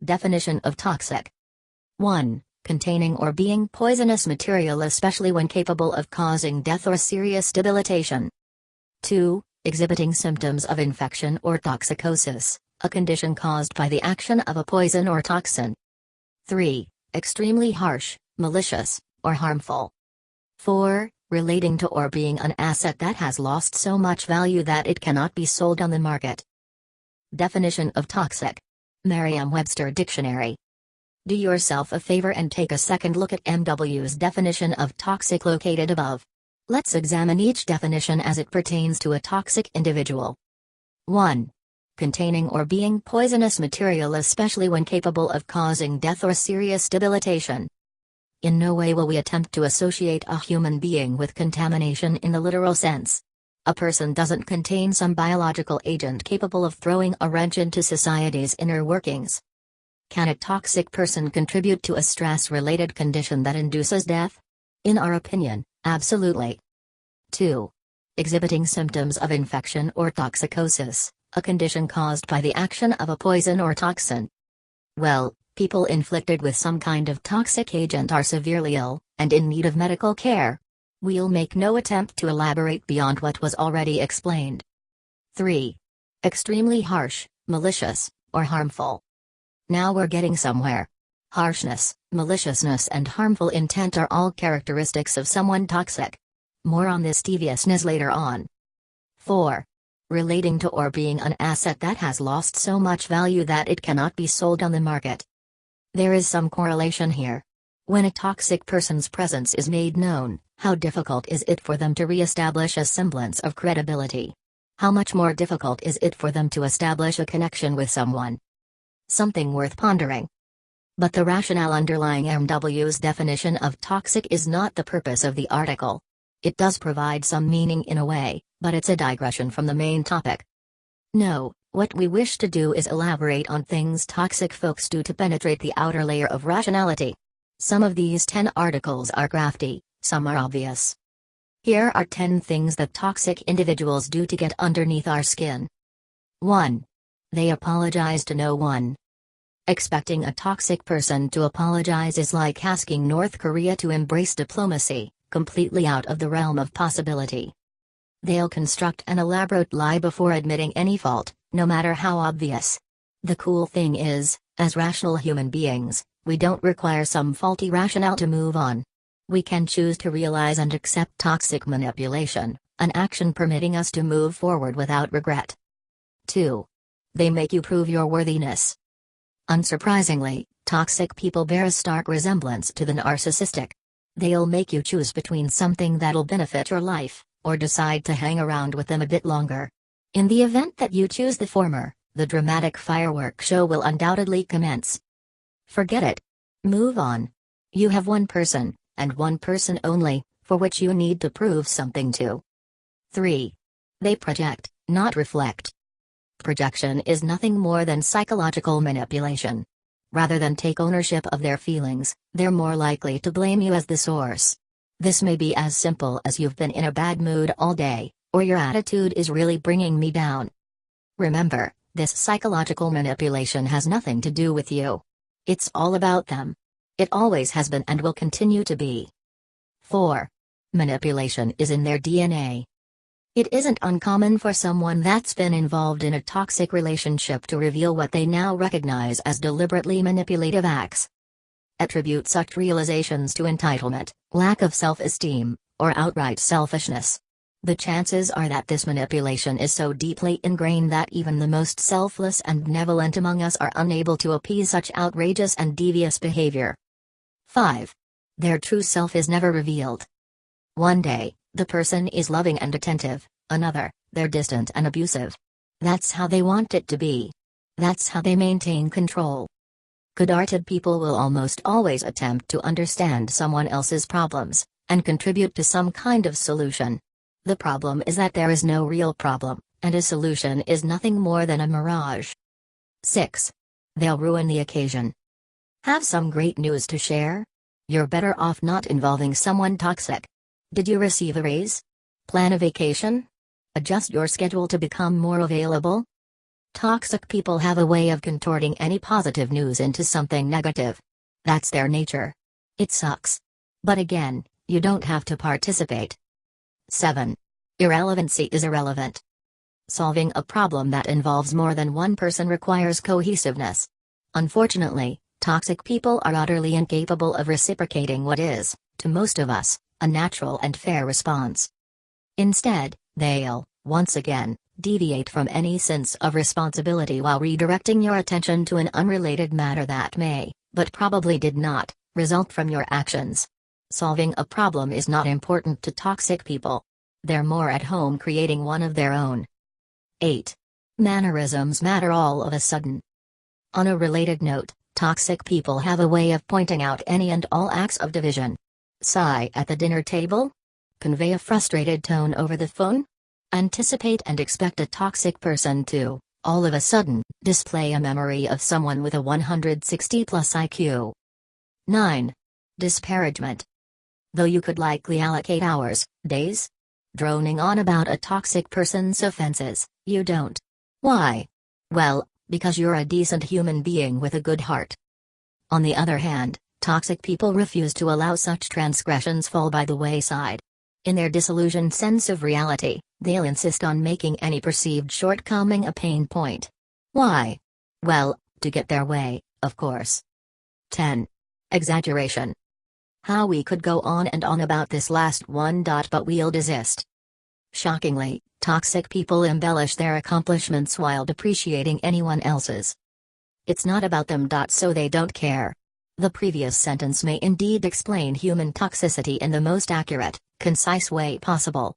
Definition of toxic. 1. Containing or being poisonous material, especially when capable of causing death or serious debilitation. 2. Exhibiting symptoms of infection or toxicosis, a condition caused by the action of a poison or toxin. 3. Extremely harsh, malicious, or harmful. 4. Relating to or being an asset that has lost so much value that it cannot be sold on the market. Definition of toxic. Merriam-Webster Dictionary. Do yourself a favor and take a second look at MW's definition of toxic located above. Let's examine each definition as it pertains to a toxic individual. 1. Containing or being poisonous material, especially when capable of causing death or serious debilitation. In no way will we attempt to associate a human being with contamination in the literal sense. A person doesn't contain some biological agent capable of throwing a wrench into society's inner workings. Can a toxic person contribute to a stress-related condition that induces death? In our opinion, absolutely. 2. Exhibiting symptoms of infection or toxicosis, a condition caused by the action of a poison or toxin. Well, people inflicted with some kind of toxic agent are severely ill, and in need of medical care. We'll make no attempt to elaborate beyond what was already explained. 3. Extremely harsh, malicious, or harmful. Now we're getting somewhere. Harshness, maliciousness, and harmful intent are all characteristics of someone toxic. More on this deviousness later on. 4. Relating to or being an asset that has lost so much value that it cannot be sold on the market. There is some correlation here. When a toxic person's presence is made known, how difficult is it for them to re-establish a semblance of credibility? How much more difficult is it for them to establish a connection with someone? Something worth pondering. But the rationale underlying MW's definition of toxic is not the purpose of the article. It does provide some meaning in a way, but it's a digression from the main topic. No, what we wish to do is elaborate on things toxic folks do to penetrate the outer layer of rationality. Some of these 10 articles are crafty, some are obvious. Here are 10 things that toxic individuals do to get underneath our skin. 1. They apologize to no one. Expecting a toxic person to apologize is like asking North Korea to embrace diplomacy, completely out of the realm of possibility. They'll construct an elaborate lie before admitting any fault, no matter how obvious. The cool thing is, as rational human beings, we don't require some faulty rationale to move on. We can choose to realize and accept toxic manipulation, an action permitting us to move forward without regret. 2. They make you prove your worthiness. Unsurprisingly, toxic people bear a stark resemblance to the narcissistic. They'll make you choose between something that'll benefit your life, or decide to hang around with them a bit longer. In the event that you choose the former, the dramatic fireworks show will undoubtedly commence. Forget it. Move on. You have one person, and one person only, for which you need to prove something to. 3. They project, not reflect. Projection is nothing more than psychological manipulation. Rather than take ownership of their feelings, they're more likely to blame you as the source. This may be as simple as you've been in a bad mood all day, or your attitude is really bringing me down. Remember, this psychological manipulation has nothing to do with you. It's all about them. It always has been and will continue to be. 4. Manipulation is in their DNA. It isn't uncommon for someone that's been involved in a toxic relationship to reveal what they now recognize as deliberately manipulative acts. Attribute such realizations to entitlement, lack of self-esteem, or outright selfishness. The chances are that this manipulation is so deeply ingrained that even the most selfless and benevolent among us are unable to appease such outrageous and devious behavior. 5. Their true self is never revealed. One day, the person is loving and attentive, another, they're distant and abusive. That's how they want it to be. That's how they maintain control. Good-hearted people will almost always attempt to understand someone else's problems, and contribute to some kind of solution. The problem is that there is no real problem, and a solution is nothing more than a mirage. 6. They'll ruin the occasion. Have some great news to share? You're better off not involving someone toxic. Did you receive a raise? Plan a vacation? Adjust your schedule to become more available? Toxic people have a way of contorting any positive news into something negative. That's their nature. It sucks. But again, you don't have to participate. 7. Irrelevancy is irrelevant. Solving a problem that involves more than one person requires cohesiveness. Unfortunately, toxic people are utterly incapable of reciprocating what is, to most of us, a natural and fair response. Instead, they'll, once again, deviate from any sense of responsibility while redirecting your attention to an unrelated matter that may, but probably did not, result from your actions. Solving a problem is not important to toxic people. They're more at home creating one of their own. 8. Mannerisms matter all of a sudden. On a related note, toxic people have a way of pointing out any and all acts of division. Sigh at the dinner table? Convey a frustrated tone over the phone? Anticipate and expect a toxic person to, all of a sudden, display a memory of someone with a 160+ IQ. 9. Disparagement. Though you could likely allocate hours, days, droning on about a toxic person's offenses, you don't. Why? Well, because you're a decent human being with a good heart. On the other hand, toxic people refuse to allow such transgressions fall by the wayside. In their disillusioned sense of reality, they'll insist on making any perceived shortcoming a pain point. Why? Well, to get their way, of course. 10. Exaggeration. How we could go on and on about this last one, but we'll desist. Shockingly, toxic people embellish their accomplishments while depreciating anyone else's. It's not about them, so they don't care. The previous sentence may indeed explain human toxicity in the most accurate, concise way possible.